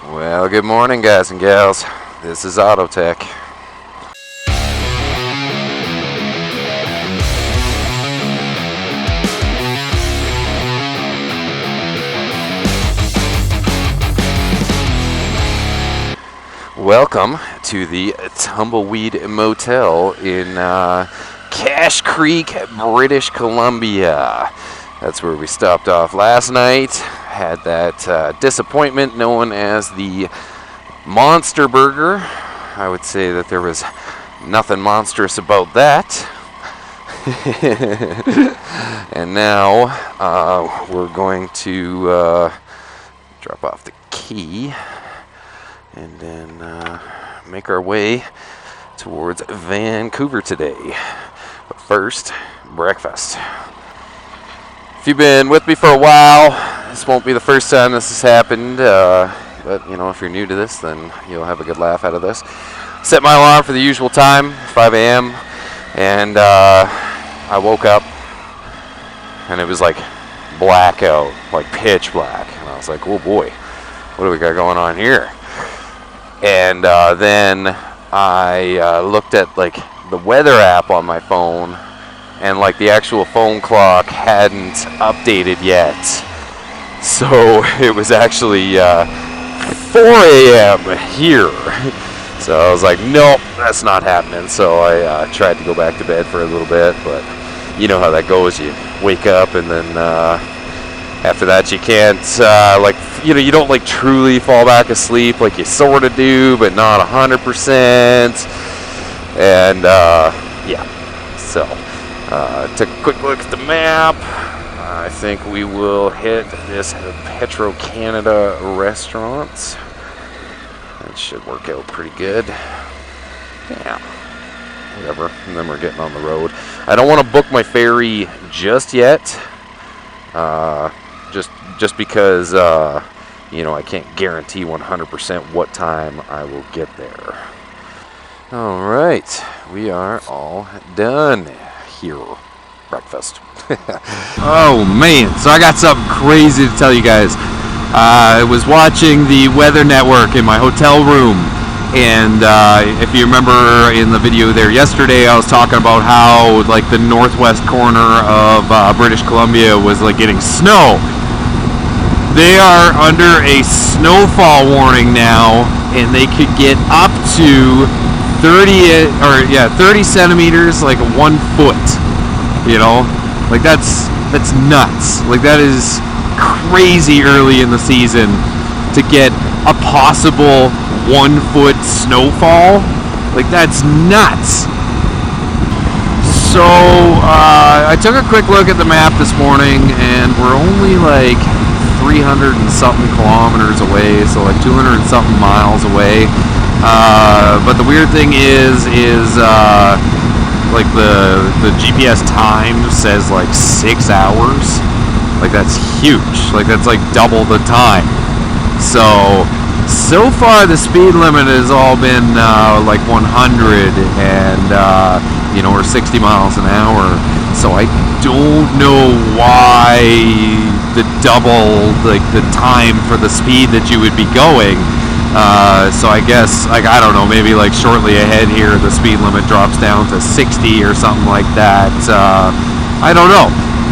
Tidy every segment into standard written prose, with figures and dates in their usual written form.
Well, good morning, guys and gals. This is Autotech. Welcome to the Tumbleweed Motel in Cache Creek, British Columbia. That's where we stopped off last night. Had that disappointment known as the Monster Burger. I would say that there was nothing monstrous about that. And now we're going to drop off the key and then make our way towards Vancouver today. But first, breakfast. If you've been with me for a while, this won't be the first time this has happened, but you know, if you're new to this, then you'll have a good laugh out of this. Set my alarm for the usual time, 5 a.m., and I woke up, and it was like blackout, like pitch black, and I was like, oh boy, what do we got going on here? And then I looked at like the weather app on my phone, and like the actual phone clock hadn't updated yet. So it was actually 4 a.m. here. So I was like, nope, that's not happening. So I tried to go back to bed for a little bit, but you know how that goes. You wake up and then after that you can't, like, you know, you don't like truly fall back asleep like you sort of do, but not 100%. And yeah, so took a quick look at the map. I think we will hit this Petro-Canada restaurant. That should work out pretty good. Yeah, whatever. And then we're getting on the road. I don't want to book my ferry just yet. Just because, you know, I can't guarantee 100% what time I will get there. All right, we are all done here. Breakfast. Oh man, so I got something crazy to tell you guys. I was watching the Weather Network in my hotel room, and if you remember in the video there yesterday, I was talking about how like the northwest corner of British Columbia was like getting snow. They are under a snowfall warning now, and they could get up to 30 centimeters, like 1 foot. You know, like that's nuts. Like that is crazy early in the season to get a possible 1 foot snowfall. Like that's nuts. So I took a quick look at the map this morning, and we're only like 300 and something kilometers away, so like 200 and something miles away. But the weird thing is like the GPS time says like 6 hours. Like that's huge. Like that's like double the time. So far the speed limit has all been like 100 and you know, or 60 miles an hour. So I don't know why the double, like the time for the speed that you would be going. So I guess, like, I don't know, maybe like shortly ahead here the speed limit drops down to 60 or something like that. I don't know.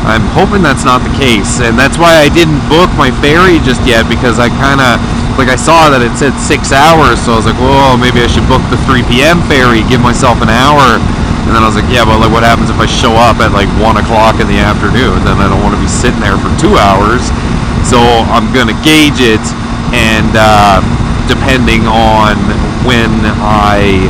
I'm hoping that's not the case, and that's why I didn't book my ferry just yet, because I kind of, like, I saw that it said 6 hours, so I was like, whoa, maybe I should book the 3 p.m. ferry, give myself an hour. And then I was like, yeah, but like, what happens if I show up at like 1 o'clock in the afternoon? Then I don't want to be sitting there for 2 hours. So I'm gonna gauge it, and depending on when I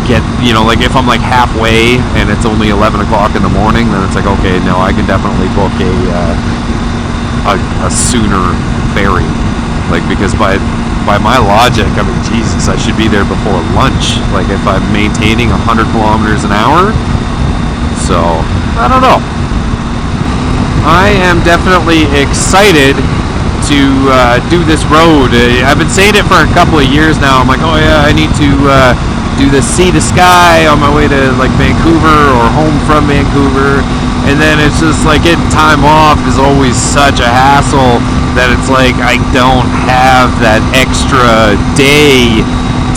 get, you know, like if I'm like halfway and it's only 11 o'clock in the morning, then it's like, okay, no, I can definitely book a sooner ferry. Like, because by my logic, I mean, Jesus, I should be there before lunch. Like if I'm maintaining 100 kilometers an hour. So I don't know. I am definitely excited to do this road. I've been saying it for a couple of years now. I'm like, oh yeah, I need to do the sea to sky on my way to like Vancouver or home from Vancouver. And then it's just like getting time off is always such a hassle that it's like I don't have that extra day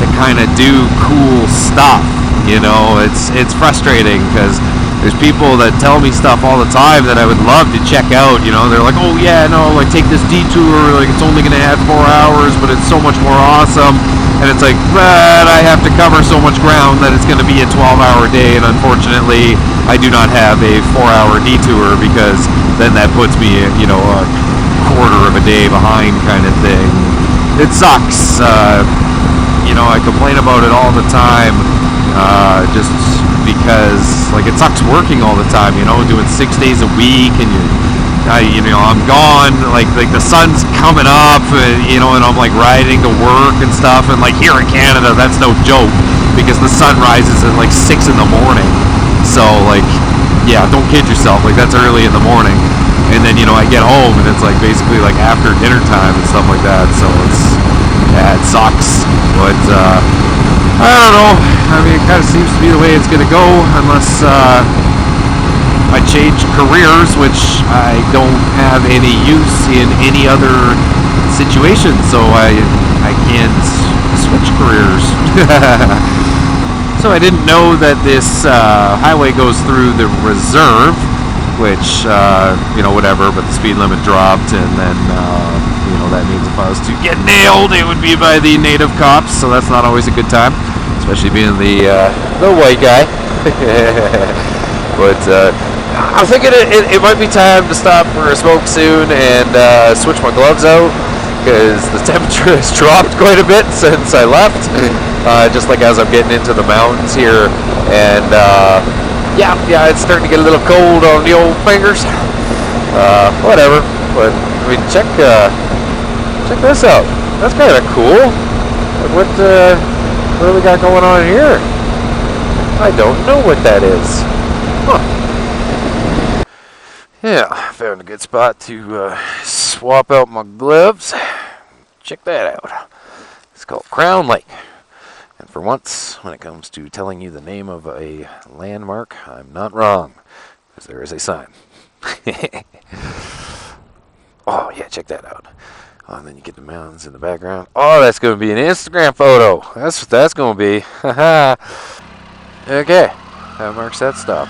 to kind of do cool stuff. You know, it's frustrating because there's people that tell me stuff all the time that I would love to check out. You know, they're like, oh yeah, no, like take this detour, like it's only gonna add 4 hours, but it's so much more awesome. And it's like, but I have to cover so much ground that it's gonna be a 12-hour day, and unfortunately, I do not have a 4-hour detour because then that puts me, you know, a quarter of a day behind kind of thing. It sucks. You know, I complain about it all the time. Just because like it sucks working all the time, you know, doing 6 days a week, and you know, I'm gone, like the sun's coming up, you know, and I'm like riding to work and stuff, and like here in Canada, that's no joke because the sun rises at like 6 in the morning. So like, yeah, don't kid yourself, like that's early in the morning, and then, you know, I get home and it's like basically like after dinner time and stuff like that. So it sucks, but I don't know. I mean, it kind of seems to be the way it's going to go unless I change careers, which I don't have any use in any other situation, so I can't switch careers. So I didn't know that this highway goes through the reserve, which, you know, whatever, but the speed limit dropped, and then, you know, that means if I was to get nailed, it would be by the native cops, so that's not always a good time, especially being the white guy. But I'm thinking it might be time to stop for a smoke soon and switch my gloves out, because the temperature has dropped quite a bit since I left, just like as I'm getting into the mountains here, and yeah, it's starting to get a little cold on the old fingers. Whatever, but I mean, check this out. That's kind of cool. Like, what do we got going on here? I don't know what that is. Huh. Yeah, found a good spot to swap out my gloves. Check that out. It's called Crown Lake. And for once, when it comes to telling you the name of a landmark, I'm not wrong, because there is a sign. Oh, yeah, check that out. Oh, and then you get the mountains in the background. Oh, that's going to be an Instagram photo. That's what that's going to be. Okay, that marks that stop.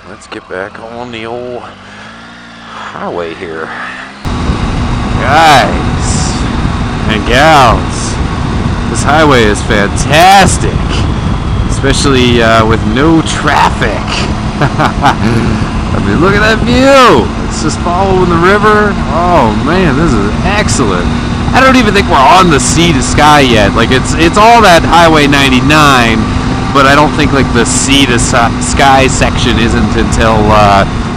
Let's get back on the old highway here. Guys and gals, this highway is fantastic, especially with no traffic. I mean, look at that view. It's just following the river. Oh man, this is excellent. I don't even think we're on the sea to sky yet. Like it's all that Highway 99, but I don't think like the sea to sky section isn't until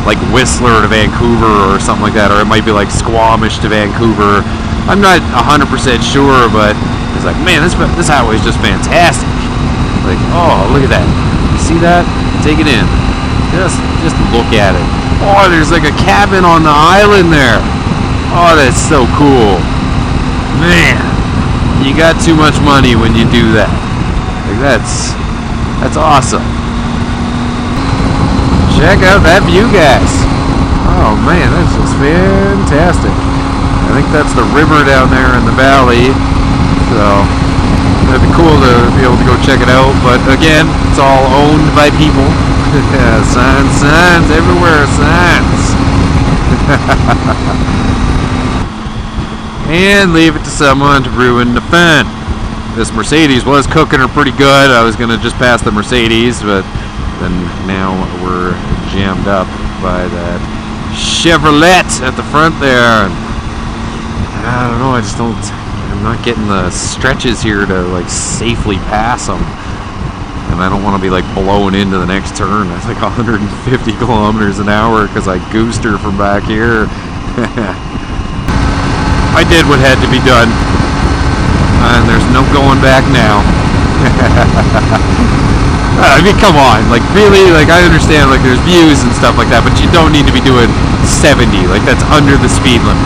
like Whistler to Vancouver or something like that, or it might be like Squamish to Vancouver. I'm not 100% sure, but it's like, man, this highway is just fantastic. Like, oh, look at that. You see that? Take it in. Just look at it. Oh, there's like a cabin on the island there. Oh, that's so cool. Man, you got too much money when you do that. Like, that's awesome. Check out that view, guys. Oh man, that's just fantastic. I think that's the river down there in the valley. So it'd be cool to be able to go check it out. But again, it's all owned by people. Signs everywhere, signs. And leave it to someone to ruin the fun. This Mercedes was cooking her pretty good. I was gonna just pass the Mercedes, but then now we're jammed up by that Chevrolet at the front there. I don't know, I'm not getting the stretches here to like safely pass them. And I don't want to be like blowing into the next turn. That's like 150 kilometers an hour because I goosed her from back here. I did what had to be done. And there's no going back now. I mean, come on. Like, really? Like, I understand, like, there's views and stuff like that, but you don't need to be doing 70. Like, that's under the speed limit.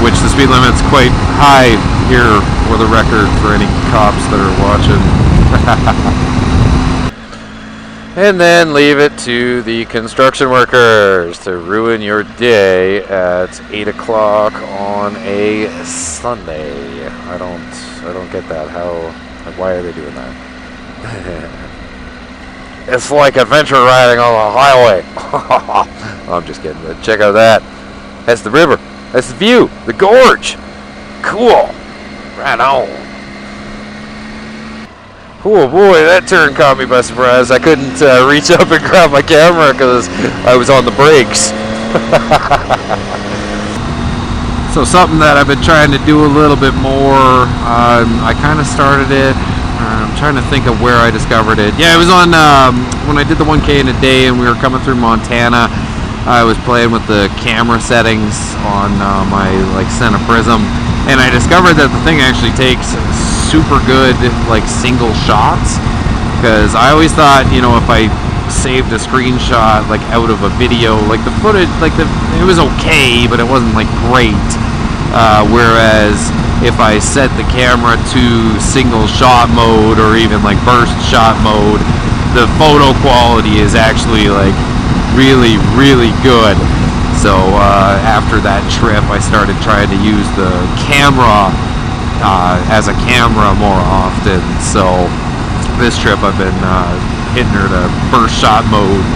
Which the speed limit's quite high here for the record for any cops that are watching. and then leave it to the construction workers to ruin your day at 8 o'clock on a Sunday. I don't get that. Why are they doing that? It's like adventure riding on the highway. I'm just kidding. But check out that. That's the river. That's the view. The gorge. Cool. Right on. Oh boy, that turn caught me by surprise. I couldn't reach up and grab my camera because I was on the brakes. So something that I've been trying to do a little bit more, I kind of started it. I'm trying to think of where I discovered it. Yeah, it was on when I did the 1K in a day and we were coming through Montana. I was playing with the camera settings on my Center Prism, and I discovered that the thing actually takes super good single shots, because I always thought, you know, if I saved a screenshot out of a video, the footage, it was okay, but it wasn't great. Whereas if I set the camera to single shot mode or even burst shot mode, the photo quality is actually really, really good. So after that trip, I started trying to use the camera as a camera more often. So this trip I've been hitting her to burst shot mode,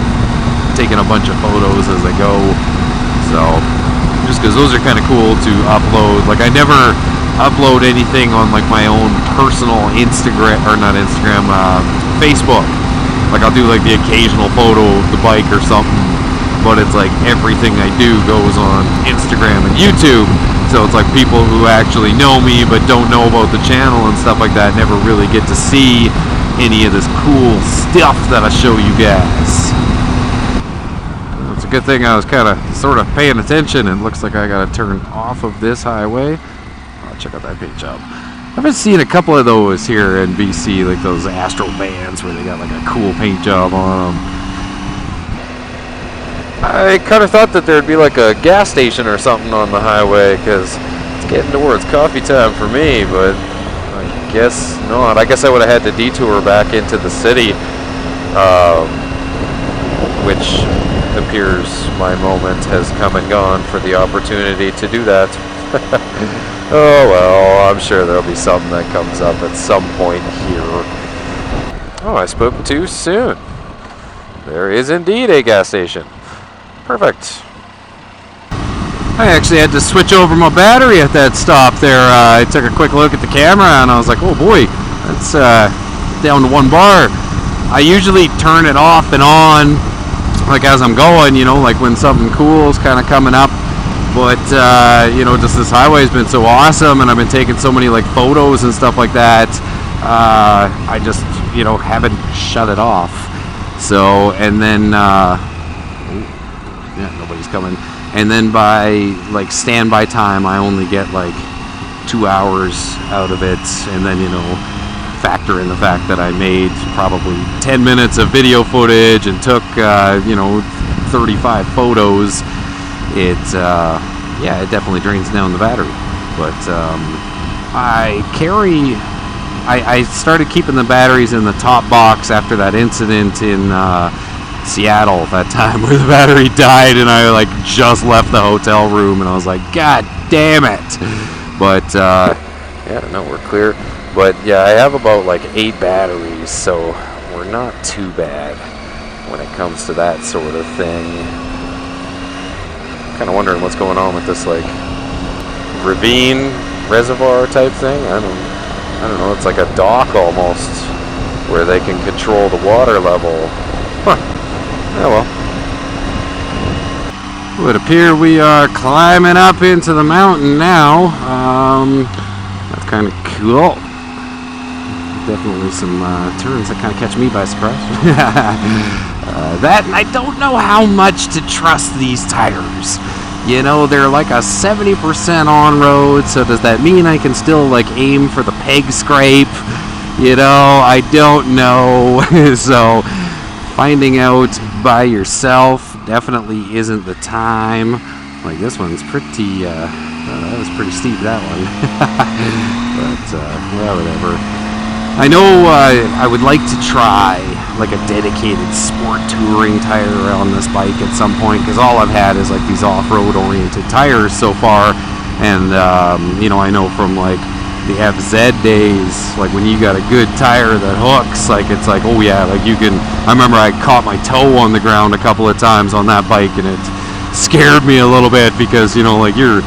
taking a bunch of photos as I go. So just because those are kind of cool to upload. I never upload anything on my own personal Instagram, or not Instagram, Facebook. I'll do the occasional photo of the bike or something, but it's everything I do goes on Instagram and YouTube. So it's people who actually know me but don't know about the channel and stuff like that never really get to see any of this cool stuff that I show you guys. It's a good thing I was sort of paying attention, and it looks like I gotta turn off of this highway. Oh, check out that paint job. I've been seeing a couple of those here in BC, those Astro vans where they got a cool paint job on them. I kind of thought that there'd be a gas station or something on the highway, because it's getting towards coffee time for me, but I guess not. I guess I would have had to detour back into the city, which appears my moment has come and gone for the opportunity to do that. Oh well, I'm sure there'll be something that comes up at some point here. Oh, I spoke too soon. There is indeed a gas station. Perfect. I actually had to switch over my battery at that stop there. I took a quick look at the camera and I was like, oh boy, that's down to 1 bar. I usually turn it off and on as I'm going, you know, when something cool is kind of coming up. But, you know, just this highway's been so awesome, and I've been taking so many, photos and stuff like that, I just, you know, haven't shut it off. So, and then, yeah, nobody's coming. And then by, standby time, I only get, 2 hours out of it, and then, you know, factor in the fact that I made probably 10 minutes of video footage and took, you know, 35 photos. Yeah, it definitely drains down the battery. But I started keeping the batteries in the top box after that incident in Seattle that time where the battery died, and I just left the hotel room, and I was like, God damn it. But yeah, no, we're clear. But yeah, I have about 8 batteries, so we're not too bad when it comes to that sort of thing. Kind of wondering what's going on with this ravine reservoir type thing. I don't know. It's like a dock almost, where they can control the water level. Huh. Oh well. It would appear we are climbing up into the mountain now. That's kind of cool. Definitely some turns that kind of catch me by surprise. That, and I don't know how much to trust these tires. You know, they're a 70% on road, so does that mean I can still aim for the peg scrape? You know, I don't know. So finding out by yourself definitely isn't the time. This one's pretty, that was pretty steep, that one. But, well, whatever. I know I would like to try like a dedicated sport touring tire on this bike at some point, because all I've had is like these off-road oriented tires so far. And you know, I know from like the FZ days, like when you got a good tire that hooks, like it's like, oh yeah, like you can. I remember I caught my toe on the ground a couple of times on that bike, and it scared me a little bit, because you know, like you're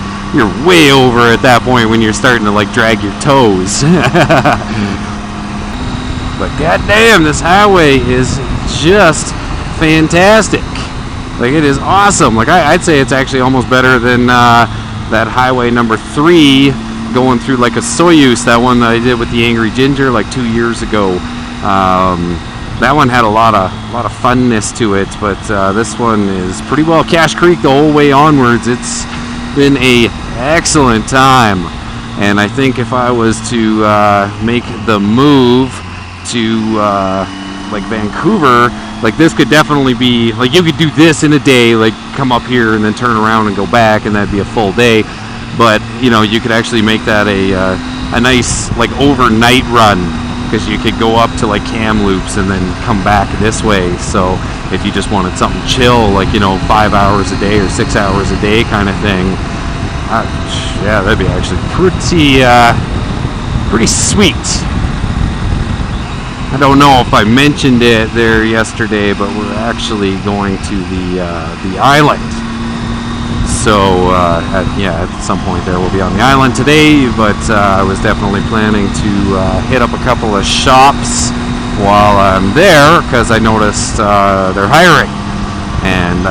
way over at that point when you're starting to like drag your toes. But goddamn, this highway is just fantastic. Like, it is awesome. Like, I'd say it's actually almost better than that highway number 3 going through like a Soyuz, that one that I did with the Angry Ginger like 2 years ago. That one had a lot of funness to it, but this one is pretty well Cache Creek the whole way onwards. It's been a excellent time, and I think if I was to make the move to like Vancouver, like this could definitely be like, you could do this in a day, like come up here and then turn around and go back, and that'd be a full day. But you know, you could actually make that a nice like overnight run, because you could go up to like Kamloops and then come back this way. So if you just wanted something chill, like, you know, 5 hours a day or 6 hours a day kind of thing, yeah, that'd be actually pretty sweet. I don't know if I mentioned it there yesterday, but we're actually going to the island. So at some point there we'll be on the island today, but I was definitely planning to hit up a couple of shops while I'm there, because I noticed they're hiring, and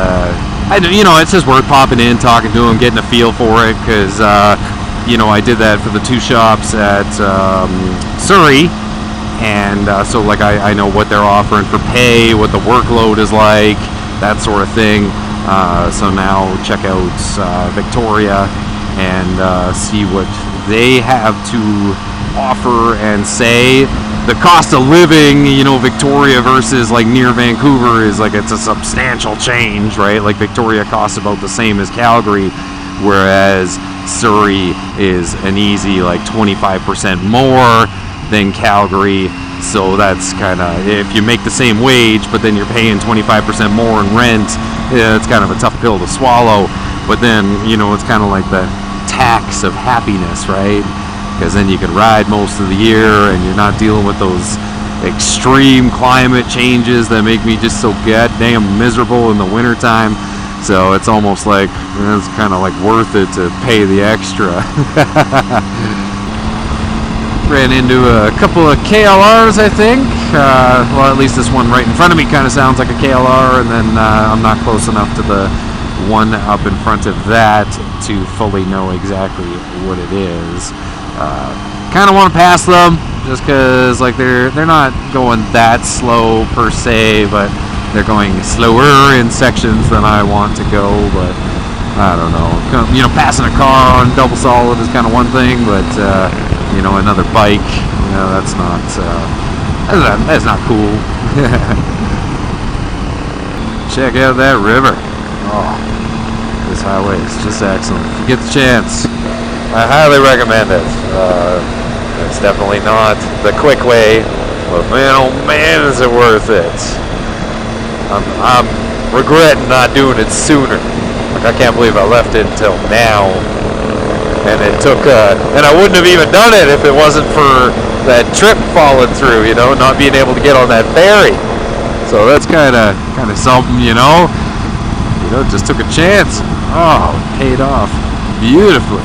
you know, it's just worth popping in, talking to them, getting a feel for it, because you know, I did that for the 2 shops at Surrey. And so like I know what they're offering for pay, what the workload is like, that sort of thing. So now check out Victoria and see what they have to offer and say. The cost of living, you know, Victoria versus like near Vancouver is like, it's a substantial change, right? Like Victoria costs about the same as Calgary, whereas Surrey is an easy like 25% more than Calgary. So that's kind of, if you make the same wage but then you're paying 25% more in rent, yeah, it's kind of a tough pill to swallow. But then, you know, it's kind of like the tax of happiness, right? Because then you can ride most of the year and you're not dealing with those extreme climate changes that make me just so goddamn miserable in the wintertime. So it's almost like, it's kind of like worth it to pay the extra. Ran into a couple of KLRs, I think. Well, at least this one right in front of me kind of sounds like a KLR, and then I'm not close enough to the one up in front of that to fully know exactly what it is. Kind of want to pass them, just because like they're not going that slow per se, but they're going slower in sections than I want to go. But I don't know. You know, passing a car on double solid is kind of one thing, but you know, another bike, you know, that's not cool. Check out that river. Oh, this highway is just excellent. If you get the chance, I highly recommend it. It's definitely not the quick way, but man, oh man, is it worth it. I'm regretting not doing it sooner. Like, I can't believe I left it until now. And it took, and I wouldn't have even done it if it wasn't for that trip falling through, you know, not being able to get on that ferry. So that's kind of something, you know. You know, just took a chance. Oh, it paid off beautifully.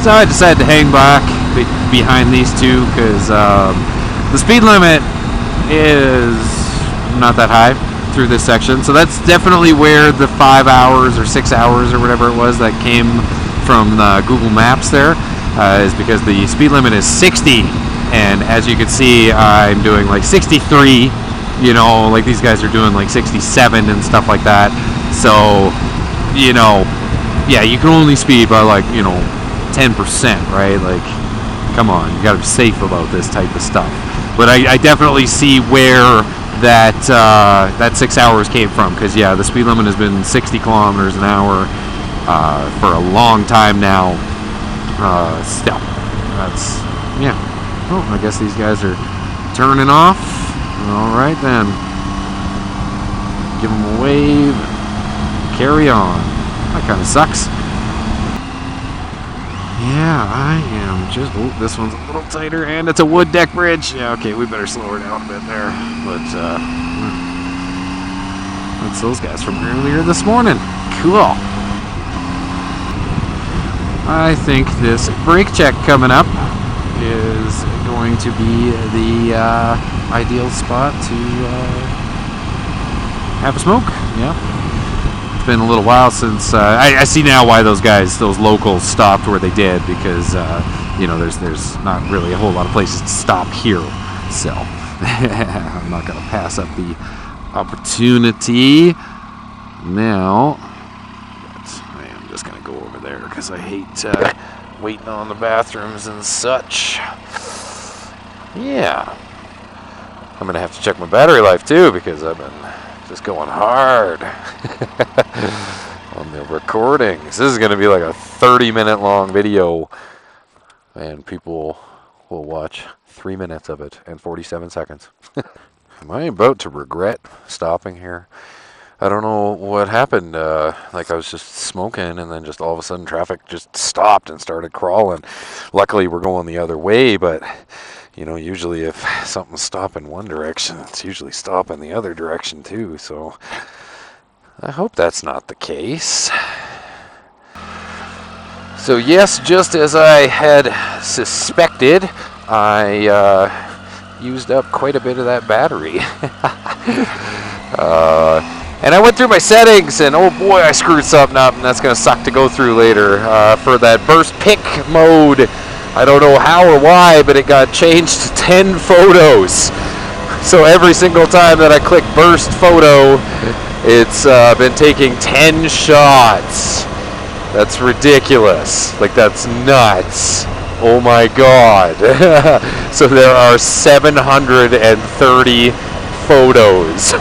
So I decided to hang back behind these two, because the speed limit is not that high through this section. So that's definitely where the 5 hours or 6 hours or whatever it was that came from Google Maps there, is because the speed limit is 60, and as you can see, I'm doing like 63, you know, like these guys are doing like 67 and stuff like that. So, you know, yeah, you can only speed by like, you know, 10%, right? Like, come on, you gotta be safe about this type of stuff. But I definitely see where that 6 hours came from, because yeah, the speed limit has been 60 kilometers an hour for a long time now. Still, that's, yeah, Oh, I guess these guys are turning off. All right then. Give them a wave. Carry on. That kind of sucks. Yeah, I am just... Oh, this one's a little tighter, and it's a wood deck bridge. Yeah, okay, we better slow her down a bit there. But, that's those guys from earlier this morning. Cool. I think this brake check coming up is going to be the ideal spot to have a smoke. Yeah. It's been a little while since I see now why those locals stopped where they did, because you know, there's not really a whole lot of places to stop here, so I'm not gonna pass up the opportunity now. But I am just gonna go over there because I hate waiting on the bathrooms and such. Yeah, I'm gonna have to check my battery life too, because I've been just going hard on the recordings. This is going to be like a 30-minute long video, and people will watch 3 minutes of it and 47 seconds. Am I about to regret stopping here? I don't know what happened. Like, I was just smoking, and then just all of a sudden traffic just stopped and started crawling. Luckily, we're going the other way, but you know, usually if something's stopping one direction, it's usually stopping the other direction too. So I hope that's not the case. So yes, just as I had suspected, I used up quite a bit of that battery. And I went through my settings, and oh boy, I screwed something up, and that's going to suck to go through later. For that burst pick mode, I don't know how or why, but it got changed to 10 photos. So every single time that I click burst photo, it's been taking 10 shots. That's ridiculous. Like, that's nuts. Oh my god. So there are 730 photos.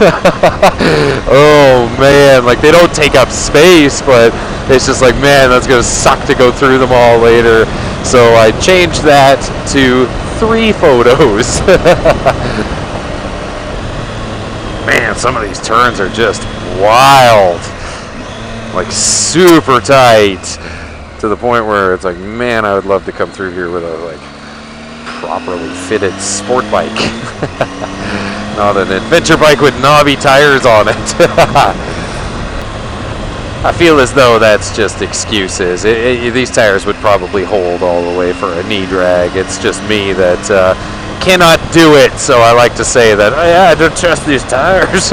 Oh man, like, they don't take up space, but it's just like, man, that's gonna suck to go through them all later. So I changed that to 3 photos. Man, some of these turns are just wild. Like, super tight, to the point where it's like, man, I would love to come through here with a, like, properly fitted sport bike. Not an adventure bike with knobby tires on it. I feel as though that's just excuses. These tires would probably hold all the way for a knee drag. It's just me that cannot do it, so I like to say that, oh, yeah, I don't trust these tires.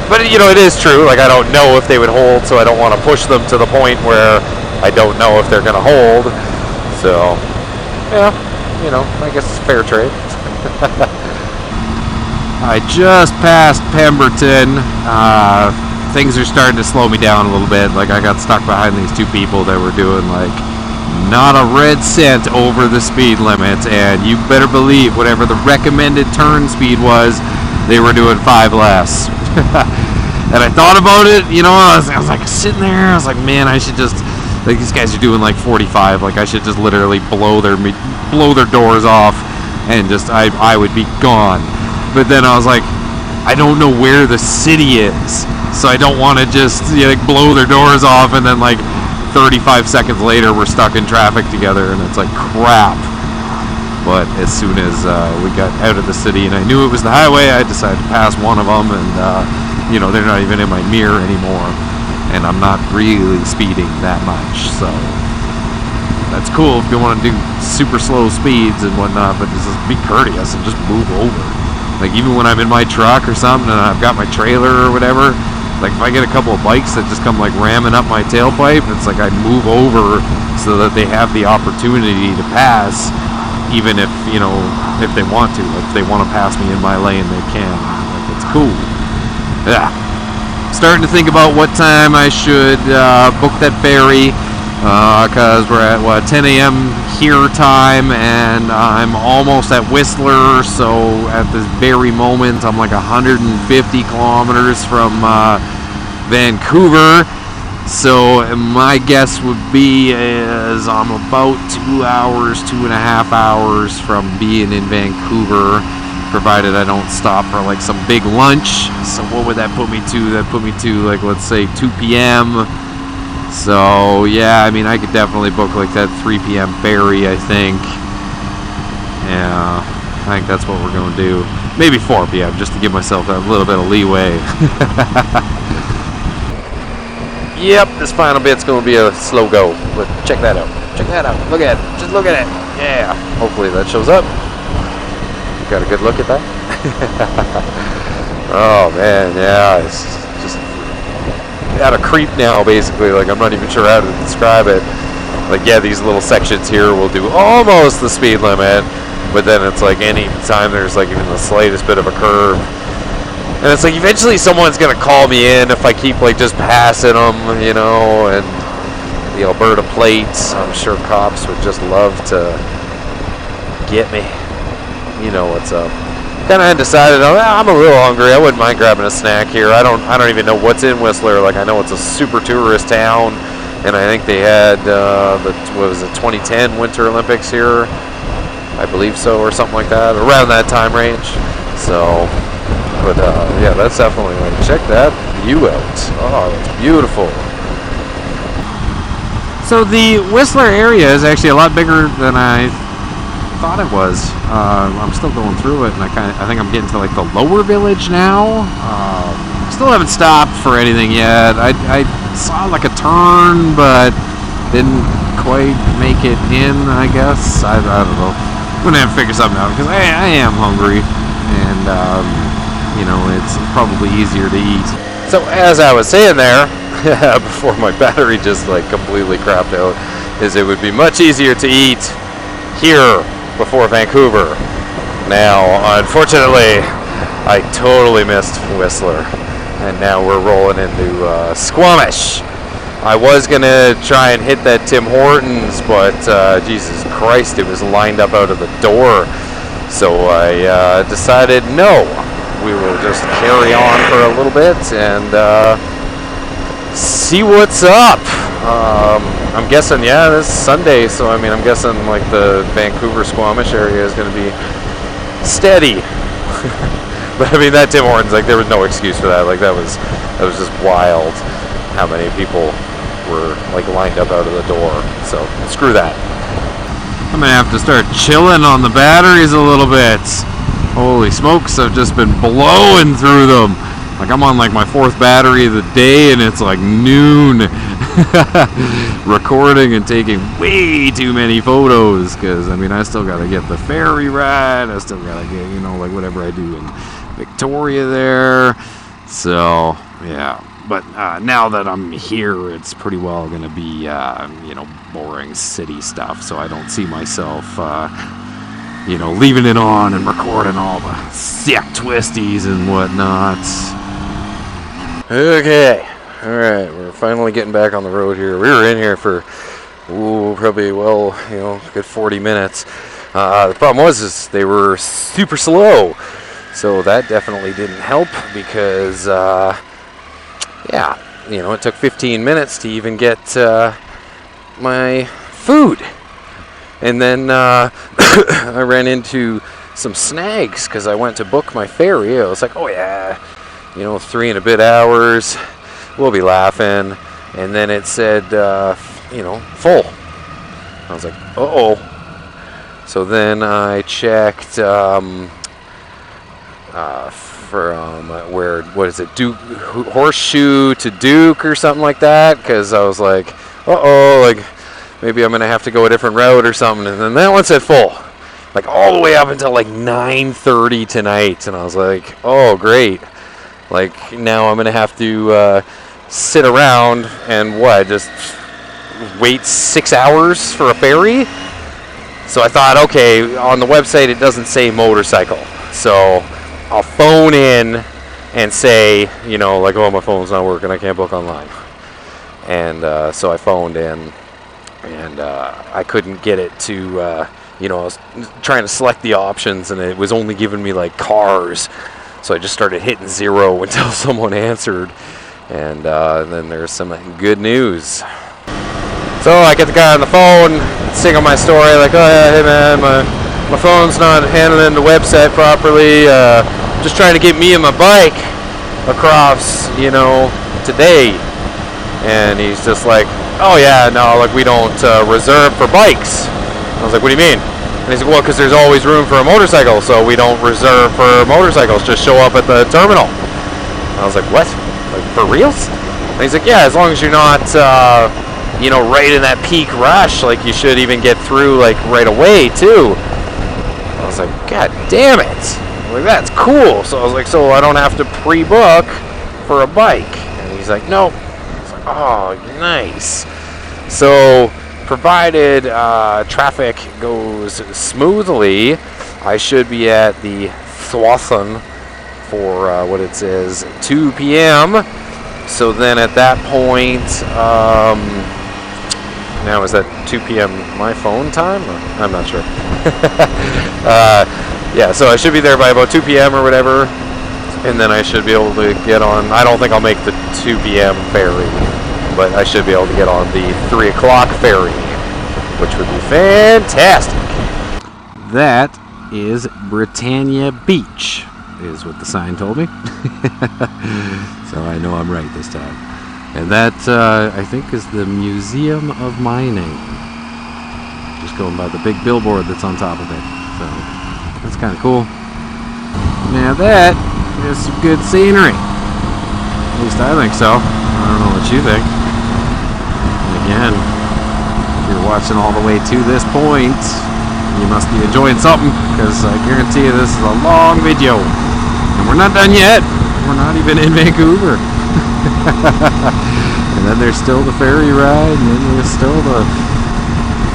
But, you know, it is true. Like, I don't know if they would hold, so I don't want to push them to the point where I don't know if they're going to hold. So, yeah, you know, I guess it's fair trade. I just passed Pemberton. Things are starting to slow me down a little bit. Like, I got stuck behind these 2 people that were doing, like, not a red cent over the speed limit, and you better believe whatever the recommended turn speed was, they were doing 5 less. And I thought about it, you know, I was like sitting there, I was like, man, I should just, like, these guys are doing like 45, like, I should just literally blow their doors off, and just, I would be gone. But then I was like, I don't know where the city is, so I don't want to just, you know, like, blow their doors off, and then like 35 seconds later we're stuck in traffic together, and it's like, crap. But as soon as we got out of the city and I knew it was the highway, I decided to pass one of them, and you know, they're not even in my mirror anymore, and I'm not really speeding that much, so that's cool if you want to do super slow speeds and whatnot, but just be courteous and just move over. Like, even when I'm in my truck or something and I've got my trailer or whatever, like, if I get a couple of bikes that just come, like, ramming up my tailpipe, it's like I move over so that they have the opportunity to pass, even if, you know, if they want to. Like, if they want to pass me in my lane, they can. Like, it's cool. Yeah. Starting to think about what time I should book that ferry, because we're at, 10 a.m. here time, and I'm almost at Whistler, so at this very moment, I'm like 150 kilometers from Vancouver, So my guess would be is I'm about 2 hours, 2.5 hours from being in Vancouver, provided I don't stop for like some big lunch. So what would that put me to? That put me to like, let's say 2 p.m. So yeah, I mean, I could definitely book like that 3 p.m. ferry, I think. Yeah, I think that's what we're going to do. Maybe 4 p.m. just to give myself a little bit of leeway. Yep, this final bit's going to be a slow go, but check that out. Check that out. Look at it. Just look at it. Yeah. Hopefully that shows up. Got a good look at that? Oh, man, yeah. It's just at a creep now, basically. Like, I'm not even sure how to describe it. Like, yeah, these little sections here will do almost the speed limit, but then it's like any time there's like even the slightest bit of a curve, and it's like eventually someone's gonna call me in if I keep like just passing them, you know. And the Alberta plates, I'm sure cops would just love to get me. You know what's up. Kind of decided, I'm a little hungry. I wouldn't mind grabbing a snack here. I don't even know what's in Whistler. Like, I know it's a super tourist town, and I think they had what was it, 2010 Winter Olympics here, I believe so, or something like that, around that time range. So. But yeah, that's definitely like, check that view out. Oh, it's beautiful. So the Whistler area is actually a lot bigger than I thought it was. I'm still going through it, and I think I'm getting to like the lower village now. Still haven't stopped for anything yet. I saw like a turn, but didn't quite make it in, I guess. I don't know. I'm gonna have to figure something out because I am hungry, and you know, it's probably easier to eat. So as I was saying there, before my battery just like completely crapped out, is it would be much easier to eat here before Vancouver. Now, unfortunately, I totally missed Whistler, and now we're rolling into Squamish. I was gonna try and hit that Tim Hortons, but Jesus Christ, it was lined up out of the door. So I decided no. We will just carry on for a little bit and see what's up. I'm guessing, yeah, this is Sunday, so I mean, I'm guessing like the Vancouver Squamish area is going to be steady. But I mean, that Tim Hortons, like, there was no excuse for that. Like, that was just wild how many people were like lined up out of the door. So screw that. I'm gonna have to start chilling on the batteries a little bit. Holy smokes, I've just been blowing through them. Like, I'm on like my 4th battery of the day, and it's like noon. Recording and taking way too many photos, because I mean, I still gotta get the ferry ride. I still gotta get, you know, like whatever I do in Victoria there. So yeah, but now that I'm here, it's pretty well gonna be you know, boring city stuff. So I don't see myself you know, leaving it on and recording all the sick twisties and whatnot. Okay, all right, we're finally getting back on the road here. We were in here for probably, well, you know, a good 40 minutes. The problem was they were super slow, so that definitely didn't help because yeah, you know, it took 15 minutes to even get my food. And then I ran into some snags because I went to book my ferry. I was like, oh yeah, you know, 3 and a bit hours, we'll be laughing. And then it said, you know, full. I was like, uh-oh. So then I checked from where, what is it, Duke, Horseshoe to Duke or something like that, because I was like, uh-oh, like, maybe I'm going to have to go a different route or something. And then that one said full. Like, all the way up until, like, 9:30 tonight. And I was like, oh, great. Like, now I'm going to have to sit around and, just wait 6 hours for a ferry? So I thought, okay, on the website it doesn't say motorcycle. So I'll phone in and say, you know, like, oh, my phone's not working. I can't book online. And so I phoned in. And I couldn't get it to, you know, I was trying to select the options, and it was only giving me, like, cars. So I just started hitting 0 until someone answered. And then there's some good news. So I get the guy on the phone, sing on my story, like, oh yeah, hey man, my phone's not handling the website properly. Just trying to get me and my bike across, you know, today. And he's just like, oh yeah, no, like we don't reserve for bikes. I was like, what do you mean? And he's like, well, because there's always room for a motorcycle, so we don't reserve for motorcycles. Just show up at the terminal. And I was like, what? Like, for reals? And he's like, yeah, as long as you're not, you know, right in that peak rush, like you should even get through like right away too. I was like, god damn it. Like, that's cool. So I was like, so I don't have to pre-book for a bike. And he's like, no. I was like, oh, nice. So provided traffic goes smoothly, I should be at the Tsawwassen for what it says 2 p.m. So then at that point, now is that 2 p.m. my phone time? Or? I'm not sure. Yeah, so I should be there by about 2 p.m. or whatever, and then I should be able to get on. I don't think I'll make the 2 p.m. ferry, but I should be able to get on the 3 o'clock ferry, which would be fantastic. That is Britannia Beach, is what the sign told me. So I know I'm right this time. And that, I think, is the Museum of Mining. Just going by the big billboard that's on top of it. So that's kind of cool. Now that is some good scenery. At least I think so. I don't know what you think. And again, if you're watching all the way to this point, you must be enjoying something, because I guarantee you this is a long video. And we're not done yet. We're not even in Vancouver. And then there's still the ferry ride, and then there's still the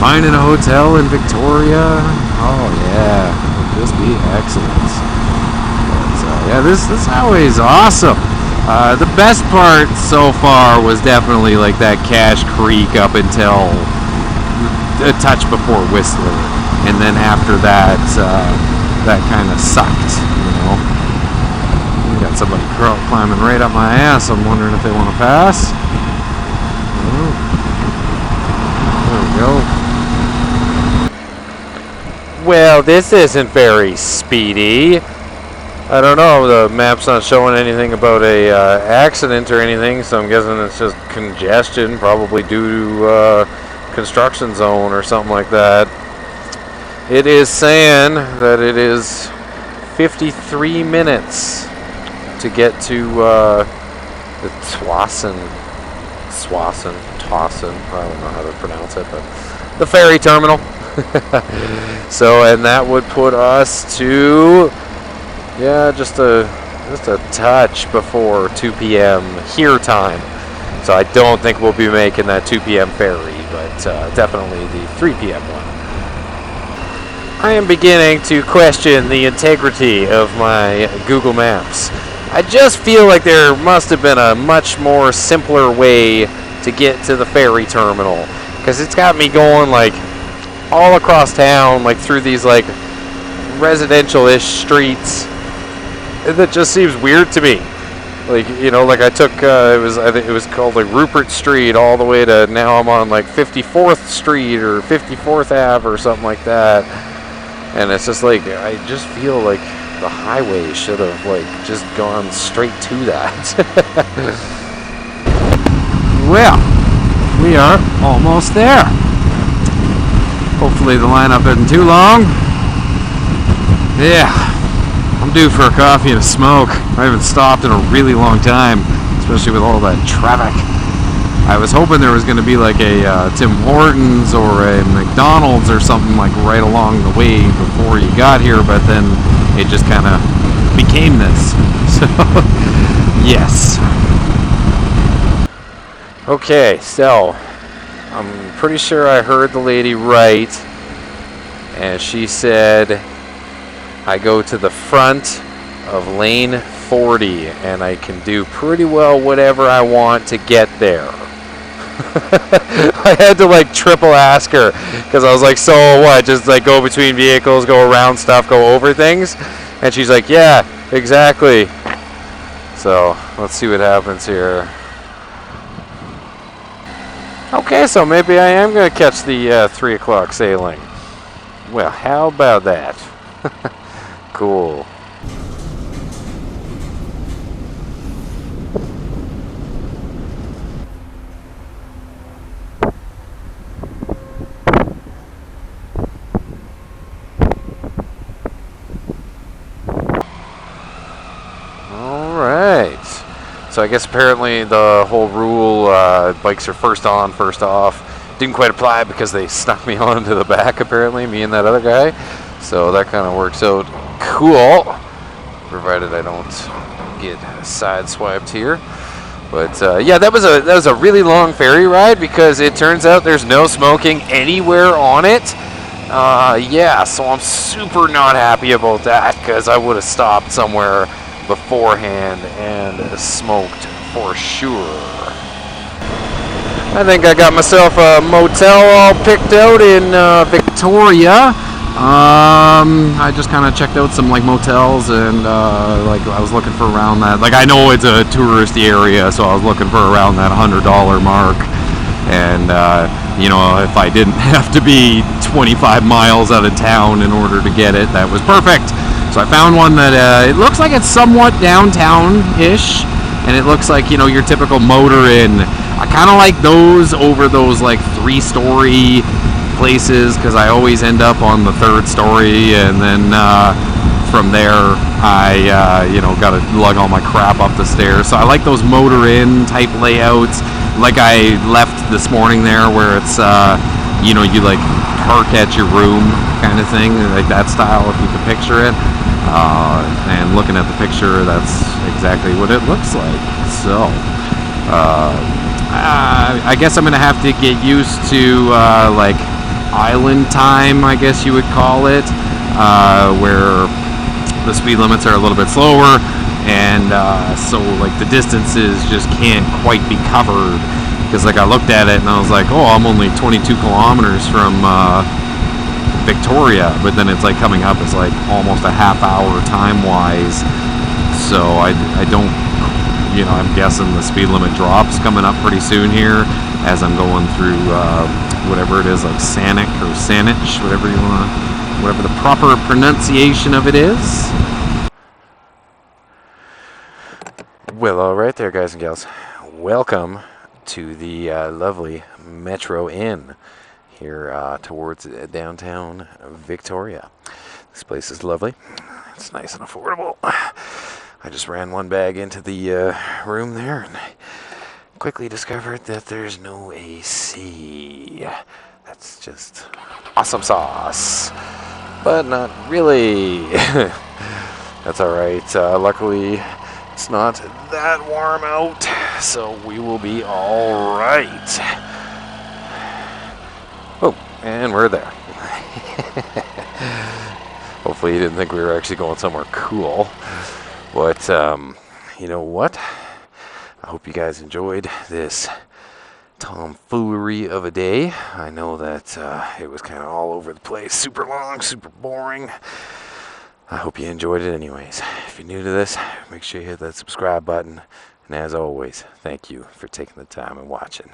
finding a hotel in Victoria. Oh yeah, it'll just be excellent. But, yeah, this highway is awesome. The best part so far was definitely like that Cache Creek up until a touch before Whistler, and then after that, that kind of sucked, you know. Got somebody climbing right up my ass. I'm wondering if they want to pass. Oh. There we go. Well, this isn't very speedy. I don't know. The map's not showing anything about a accident or anything, so I'm guessing it's just congestion, probably due to construction zone or something like that. It is saying that it is 53 minutes to get to the Tsawwassen, I don't know how to pronounce it, but the ferry terminal. So, and that would put us to, yeah, just a touch before 2 p.m. here time. So I don't think we'll be making that 2 p.m. ferry, but definitely the 3 p.m. one. I am beginning to question the integrity of my Google Maps. I just feel like there must have been a much more simpler way to get to the ferry terminal, because it's got me going like all across town, like through these like residential-ish streets. That just seems weird to me. Like, you know, like I took I think it was called like Rupert Street all the way to, now I'm on like 54th Street or 54th Ave or something like that, and it's just like I just feel like the highway should have like just gone straight to that. Well, we are almost there. Hopefully the lineup isn't too long. Yeah, I'm due for a coffee and a smoke. I haven't stopped in a really long time, especially with all that traffic. I was hoping there was going to be like a Tim Hortons or a McDonald's or something like right along the way before you got here, but then it just kind of became this. So, yes. Okay, so I'm pretty sure I heard the lady right, and she said I go to the front of lane 40 and I can do pretty well whatever I want to get there. I had to like triple ask her, because I was like, so what, just like go between vehicles, go around stuff, go over things? And she's like, yeah, exactly. So let's see what happens here. Okay, so maybe I am going to catch the 3 o'clock sailing. Well, how about that? Cool. Alright. So I guess apparently the whole rule, bikes are first on, first off, didn't quite apply because they snuck me onto the back, apparently, me and that other guy. So that kind of works out cool, provided I don't get sideswiped here. But yeah, that was a really long ferry ride because it turns out there's no smoking anywhere on it. Yeah, so I'm super not happy about that because I would have stopped somewhere beforehand and smoked for sure. I think I got myself a motel all picked out in Victoria. I just kind of checked out some like motels and like I was looking for around that. Like I know it's a touristy area, so I was looking for around that $100 mark. And you know, if I didn't have to be 25 miles out of town in order to get it, that was perfect. So I found one that it looks like it's somewhat downtown-ish, and it looks like, you know, your typical motor inn. I kind of like those over those like 3-story places because I always end up on the 3rd story, and then from there I you know, gotta lug all my crap up the stairs. So I like those motor inn type layouts, like I left this morning there, where it's you know, you like park at your room kind of thing, like that style if you can picture it. And looking at the picture, that's exactly what it looks like. So I guess I'm gonna have to get used to like island time, I guess you would call it, where the speed limits are a little bit slower, and so like the distances just can't quite be covered, because like I looked at it and I was like, oh, I'm only 22 kilometers from Victoria, but then it's like coming up as like almost a half hour time wise. So I don't, you know, I'm guessing the speed limit drops coming up pretty soon here as I'm going through whatever it is, like Scenic or Scenic, whatever you want, whatever the proper pronunciation of it is. Well, all right there, guys and gals. Welcome to the lovely Metro Inn here towards downtown Victoria. This place is lovely. It's nice and affordable. I just ran one bag into the room there and I quickly discovered that there's no AC. That's just awesome sauce. But not really. That's alright. Luckily, it's not that warm out, so we will be alright. Oh, and we're there. Hopefully you didn't think we were actually going somewhere cool. But, you know what? I hope you guys enjoyed this tomfoolery of a day. I know that it was kind of all over the place. Super long, super boring. I hope you enjoyed it anyways. If you're new to this, make sure you hit that subscribe button. And as always, thank you for taking the time and watching.